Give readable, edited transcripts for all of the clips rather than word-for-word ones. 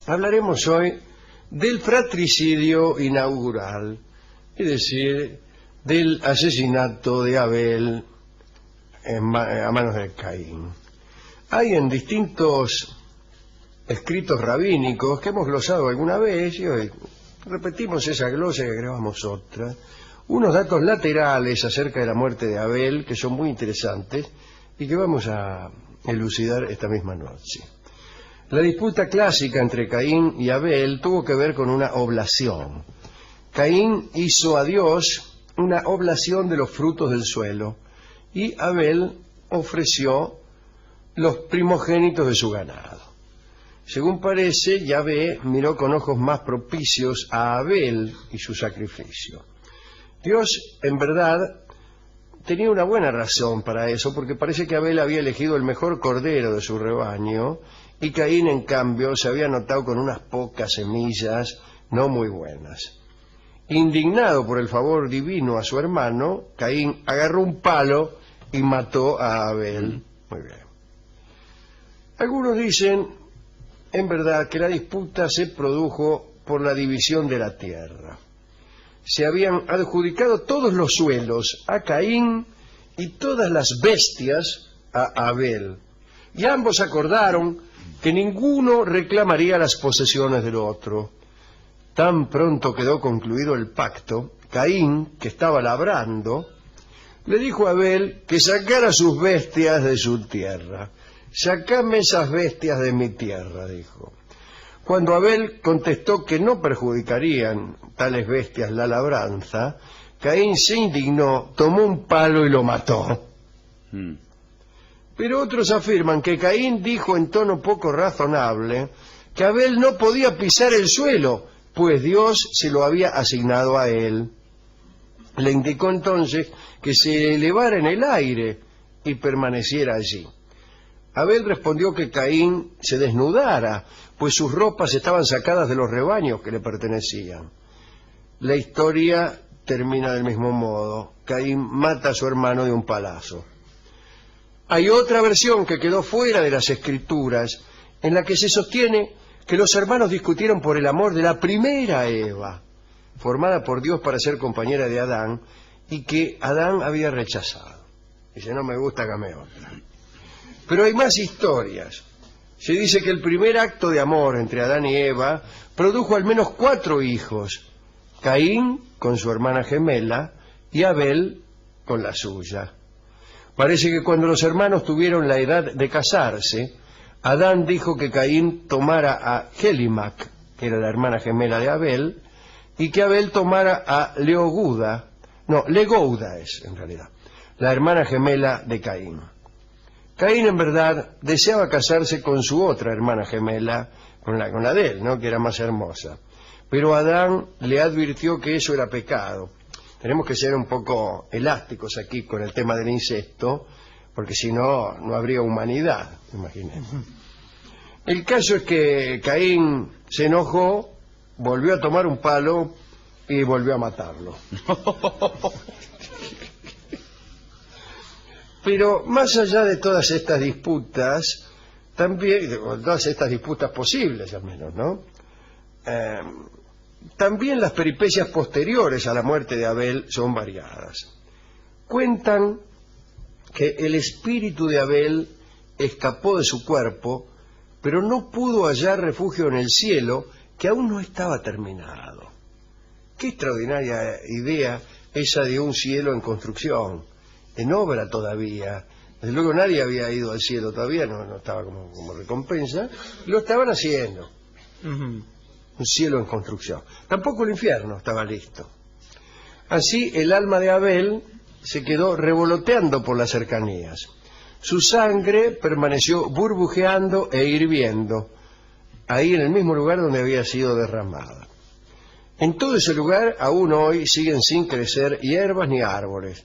hablaremos hoy del fratricidio inaugural, es decir, del asesinato de Abel a manos de Caín. Hay en distintos escritos rabínicos que hemos glosado alguna vez, y hoy repetimos esa glosa y agregamos otra, unos datos laterales acerca de la muerte de Abel que son muy interesantes y que vamos a elucidar esta misma noche. La disputa clásica entre Caín y Abel tuvo que ver con una oblación. Caín hizo a Dios una oblación de los frutos del suelo y Abel ofreció los primogénitos de su ganado. Según parece, Yahvé miró con ojos más propicios a Abel y su sacrificio. Dios, en verdad, tenía una buena razón para eso, porque parece que Abel había elegido el mejor cordero de su rebaño, y Caín, en cambio, se había notado con unas pocas semillas no muy buenas. Indignado por el favor divino a su hermano, Caín agarró un palo y mató a Abel. Muy bien. Algunos dicen, en verdad, que la disputa se produjo por la división de la tierra. Se habían adjudicado todos los suelos a Caín y todas las bestias a Abel. Y ambos acordaron que ninguno reclamaría las posesiones del otro. Tan pronto quedó concluido el pacto, Caín, que estaba labrando, le dijo a Abel que sacara sus bestias de su tierra. «Sacame esas bestias de mi tierra», dijo. Cuando Abel contestó que no perjudicarían tales bestias la labranza, Caín se indignó, tomó un palo y lo mató. Pero otros afirman que Caín dijo en tono poco razonable que Abel no podía pisar el suelo, pues Dios se lo había asignado a él. Le indicó entonces que se elevara en el aire y permaneciera allí. Abel respondió que Caín se desnudara, pues sus ropas estaban sacadas de los rebaños que le pertenecían. La historia termina del mismo modo. Caín mata a su hermano de un palazo. Hay otra versión que quedó fuera de las Escrituras, en la que se sostiene que los hermanos discutieron por el amor de la primera Eva, formada por Dios para ser compañera de Adán, y que Adán había rechazado. Dice, no me gusta, dame otra. Pero hay más historias. Se dice que el primer acto de amor entre Adán y Eva produjo al menos 4 hijos. Caín con su hermana gemela y Abel con la suya. Parece que cuando los hermanos tuvieron la edad de casarse, Adán dijo que Caín tomara a Gelimac, que era la hermana gemela de Abel, y que Abel tomara a Legouda es en realidad, la hermana gemela de Caín. Caín en verdad deseaba casarse con su otra hermana gemela, con la de él, ¿no?, que era más hermosa. Pero Adán le advirtió que eso era pecado. Tenemos que ser un poco elásticos aquí con el tema del incesto, porque si no, no habría humanidad, imagínense. El caso es que Caín se enojó, volvió a tomar un palo y volvió a matarlo. Pero más allá de todas estas disputas, también, todas estas disputas posibles al menos, ¿no? También las peripecias posteriores a la muerte de Abel son variadas. Cuentan que el espíritu de Abel escapó de su cuerpo, pero no pudo hallar refugio en el cielo, que aún no estaba terminado. Qué extraordinaria idea esa de un cielo en construcción, en obra todavía. Desde luego nadie había ido al cielo todavía, no estaba como recompensa, lo estaban haciendo. Un cielo en construcción. Tampoco el infierno estaba listo. Así el alma de Abel se quedó revoloteando por las cercanías. Su sangre permaneció burbujeando e hirviendo, ahí en el mismo lugar donde había sido derramada. En todo ese lugar aún hoy siguen sin crecer hierbas ni árboles.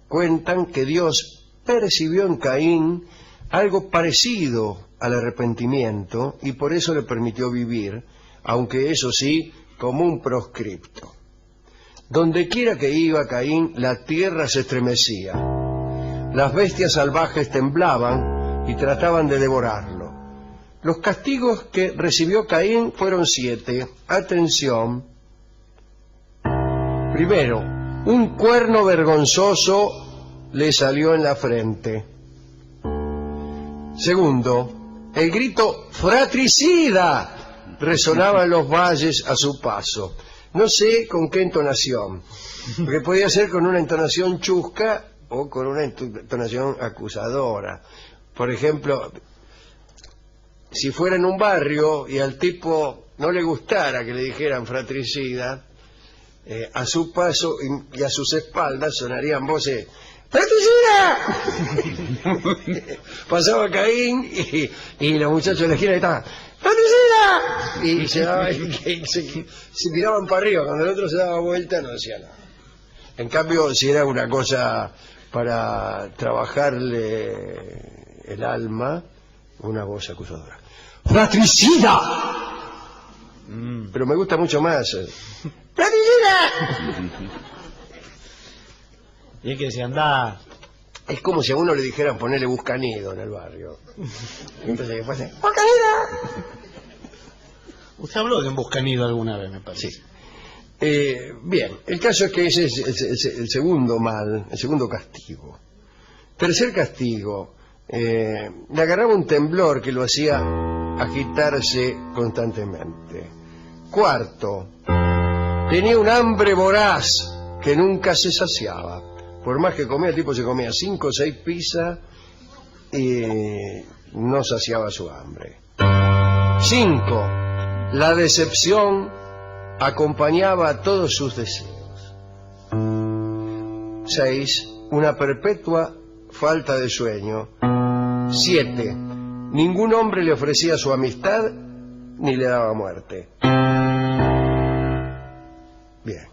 Cuentan que Dios percibió en Caín algo parecido al arrepentimiento y por eso le permitió vivir, aunque eso sí, como un proscripto. Donde quiera que iba Caín, la tierra se estremecía. Las bestias salvajes temblaban y trataban de devorarlo. Los castigos que recibió Caín fueron 7. Atención. Primero, un cuerno vergonzoso le salió en la frente. Segundo, el grito fratricida resonaba en los valles a su paso. No sé con qué entonación, porque podía ser con una entonación chusca o con una entonación acusadora. Por ejemplo, si fuera en un barrio y al tipo no le gustara que le dijeran fratricida, a su paso y a sus espaldas sonarían voces: ¡fratricida! Pasaba Caín y los muchachos de la esquina estaban: ¡fratricida! Y se miraban para arriba. Cuando el otro se daba vuelta no decía nada. En cambio, si era una cosa para trabajarle el alma, una voz acusadora: ¡fratricida! Pero me gusta mucho más. ¡Fratricida! Y es que se anda... Es como si a uno le dijeran ponerle Buscanido en el barrio. Entonces, ¿qué pasa? ¡Buscanido! Usted habló de un Buscanido alguna vez, me parece. Sí. Bien, el caso es que ese es el segundo mal, el segundo castigo. Tercer castigo, le agarraba un temblor que lo hacía agitarse constantemente. Cuarto, tenía un hambre voraz que nunca se saciaba. Por más que comía, el tipo se comía 5 o 6 pizzas y no saciaba su hambre. 5. La decepción acompañaba a todos sus deseos. 6. Una perpetua falta de sueño. 7. Ningún hombre le ofrecía su amistad ni le daba muerte. Bien.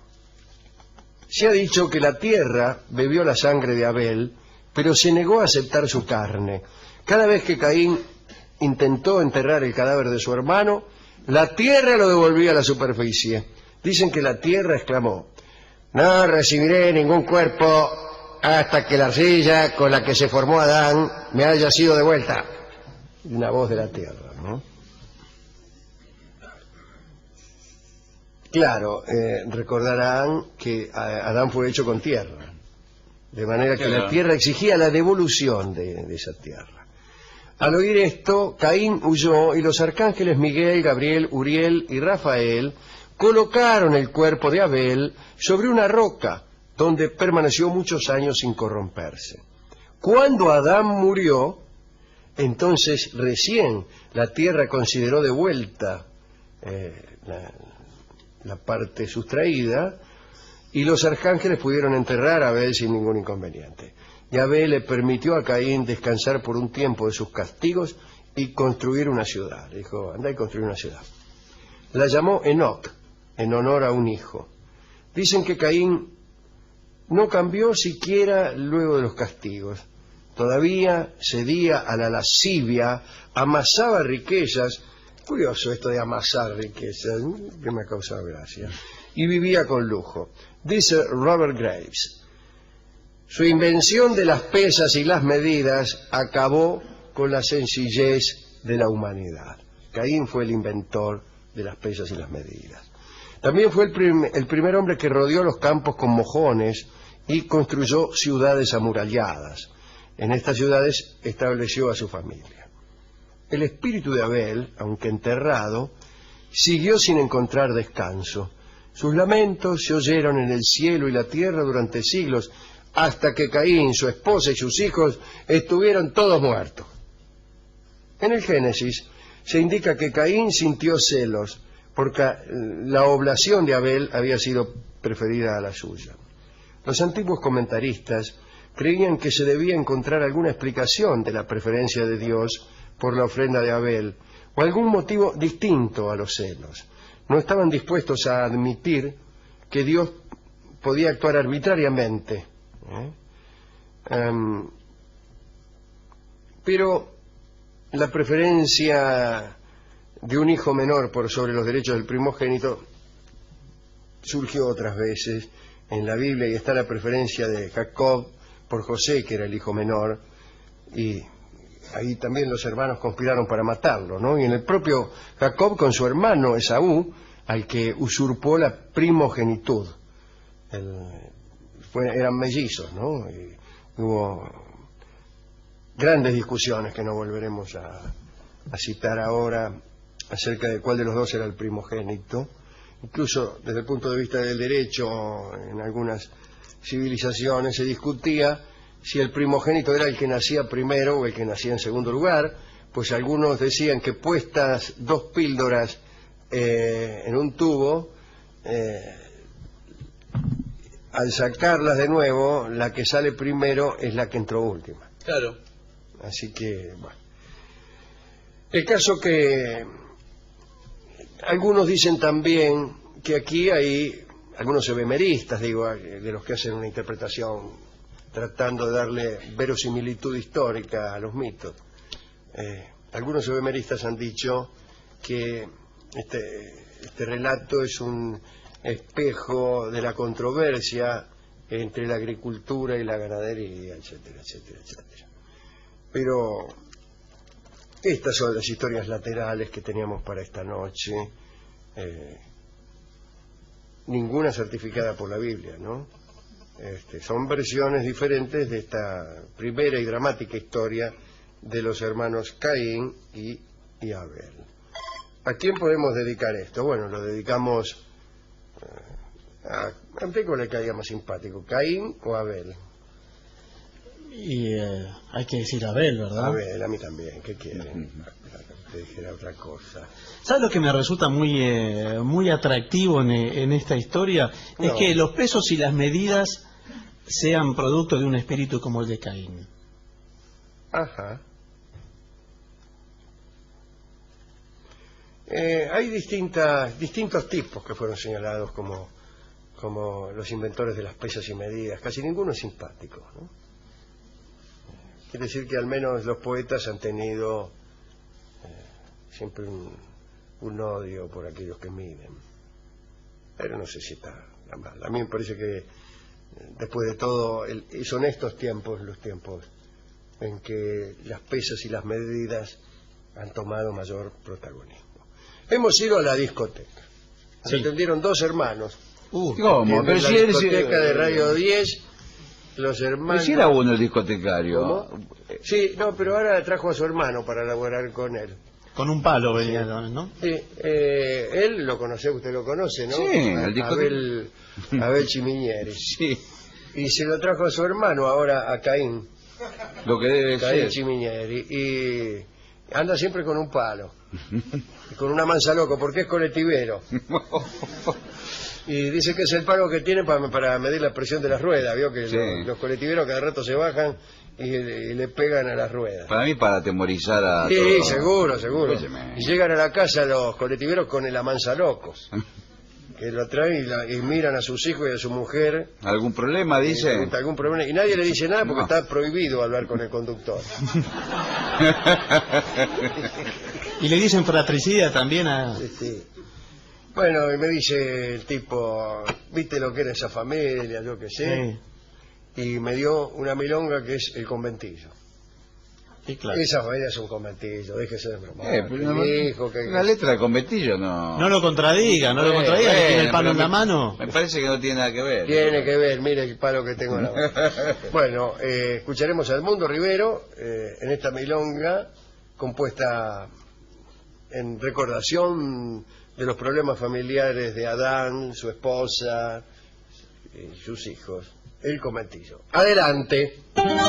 Se ha dicho que la tierra bebió la sangre de Abel, pero se negó a aceptar su carne. Cada vez que Caín intentó enterrar el cadáver de su hermano, la tierra lo devolvía a la superficie. Dicen que la tierra exclamó: no recibiré ningún cuerpo hasta que la arcilla con la que se formó Adán me haya sido devuelta. Una voz de la tierra, ¿no? Claro, recordarán que Adán fue hecho con tierra, de manera que la tierra exigía la devolución de esa tierra. Al oír esto, Caín huyó y los arcángeles Miguel, Gabriel, Uriel y Rafael colocaron el cuerpo de Abel sobre una roca, donde permaneció muchos años sin corromperse. Cuando Adán murió, entonces recién la tierra consideró de vuelta la parte sustraída, y los arcángeles pudieron enterrar a Abel sin ningún inconveniente. Y Abel le permitió a Caín descansar por un tiempo de sus castigos y construir una ciudad. Le dijo: anda y construir una ciudad. La llamó Enoc, en honor a un hijo. Dicen que Caín no cambió siquiera luego de los castigos. Todavía cedía a la lascivia, amasaba riquezas. Curioso esto de amasar riquezas, que me ha causado gracia. Y vivía con lujo. Dice Robert Graves: su invención de las pesas y las medidas acabó con la sencillez de la humanidad. Caín fue el inventor de las pesas y las medidas. También fue el primer hombre que rodeó los campos con mojones y construyó ciudades amuralladas. En estas ciudades estableció a su familia. El espíritu de Abel, aunque enterrado, siguió sin encontrar descanso. Sus lamentos se oyeron en el cielo y la tierra durante siglos, hasta que Caín, su esposa y sus hijos estuvieron todos muertos. En el Génesis se indica que Caín sintió celos, porque la oblación de Abel había sido preferida a la suya. Los antiguos comentaristas creían que se debía encontrar alguna explicación de la preferencia de Dios por la ofrenda de Abel, o algún motivo distinto a los celos. No estaban dispuestos a admitir que Dios podía actuar arbitrariamente. Pero la preferencia de un hijo menor por sobre los derechos del primogénito surgió otras veces en la Biblia, y está la preferencia de Jacob por José, que era el hijo menor, y ahí también los hermanos conspiraron para matarlo, ¿no? Y en el propio Jacob con su hermano Esaú, al que usurpó la primogenitud. Eran mellizos, ¿no? Y hubo grandes discusiones que no volveremos a citar ahora acerca de cuál de los dos era el primogénito. Incluso desde el punto de vista del derecho, en algunas civilizaciones se discutía si el primogénito era el que nacía primero o el que nacía en segundo lugar, pues algunos decían que puestas dos píldoras en un tubo, al sacarlas de nuevo, la que sale primero es la que entró última. Claro. Así que, bueno. El caso que algunos dicen también que aquí hay algunos ebemeristas, digo, de los que hacen una interpretación tratando de darle verosimilitud histórica a los mitos. Algunos ebemeristas han dicho que este relato es un espejo de la controversia entre la agricultura y la ganadería, etcétera, etcétera, etcétera. Pero estas son las historias laterales que teníamos para esta noche, ninguna certificada por la Biblia, ¿no? Son versiones diferentes de esta primera y dramática historia de los hermanos Caín y Abel. ¿A quién podemos dedicar esto? Bueno, lo dedicamos a qué le caía más simpático, Caín o Abel. Y hay que decir Abel, ¿verdad? Abel, a mí también, ¿qué quieren? Te dijera otra cosa. ¿Sabes lo que me resulta muy atractivo en esta historia? No. Es que los pesos y las medidas sean producto de un espíritu como el de Caín. Ajá. Hay distintos tipos que fueron señalados como los inventores de las pesas y medidas. Casi ninguno es simpático, ¿no? Quiere decir que al menos los poetas han tenido siempre un odio por aquellos que miden. Pero no sé si está mal. A mí me parece que después de todo son estos tiempos los tiempos en que las pesas y las medidas han tomado mayor protagonismo. Hemos ido a la discoteca. Se atendieron dos hermanos. ¿Cómo? En Pero la si eres... discoteca de Radio 10, los hermanos... Si era uno el discotecario. ¿Cómo? Sí, no, pero ahora trajo a su hermano para laborar con él. Con un palo venía, ¿no? Sí, él lo conoce, usted lo conoce, ¿no? Sí, el discotecario. Abel Chimiñeri. Sí, Y se lo trajo a su hermano ahora, a Caín. lo que debe Caín ser. Chimiñeri. Y anda siempre con un palo. Y con una mansa loco, porque es colectivero. Y dice que es el palo que tiene para medir la presión de las ruedas. Vio que Sí. los colectiveros cada rato se bajan y le pegan a las ruedas. Para mí, para atemorizar a Sí, todos. seguro, seguro. Escúcheme. Y llegan a la casa los colectiveros con el amansalocos, que lo traen y miran a sus hijos y a su mujer. ¿Algún problema, dice? ¿Algún problema? Y nadie le dice nada porque No. está prohibido hablar con el conductor. Y le dicen fratricida también a... Sí. Bueno, y me dice el tipo, ¿viste lo que era esa familia? Yo qué sé. Y me dio una milonga que es el conventillo. Sí, claro. Esa familia es un conventillo, déjese de broma. Pero no- la letra de conventillo no... No lo contradiga, no lo contradiga, que tiene el palo pero en la mano. Me parece que no tiene nada que ver. Tiene que ver, mire el palo que tengo en la mano. Bueno, escucharemos a Edmundo Rivero en esta milonga compuesta en recordación de los problemas familiares de Adán, su esposa y sus hijos. El conventillo. Adelante.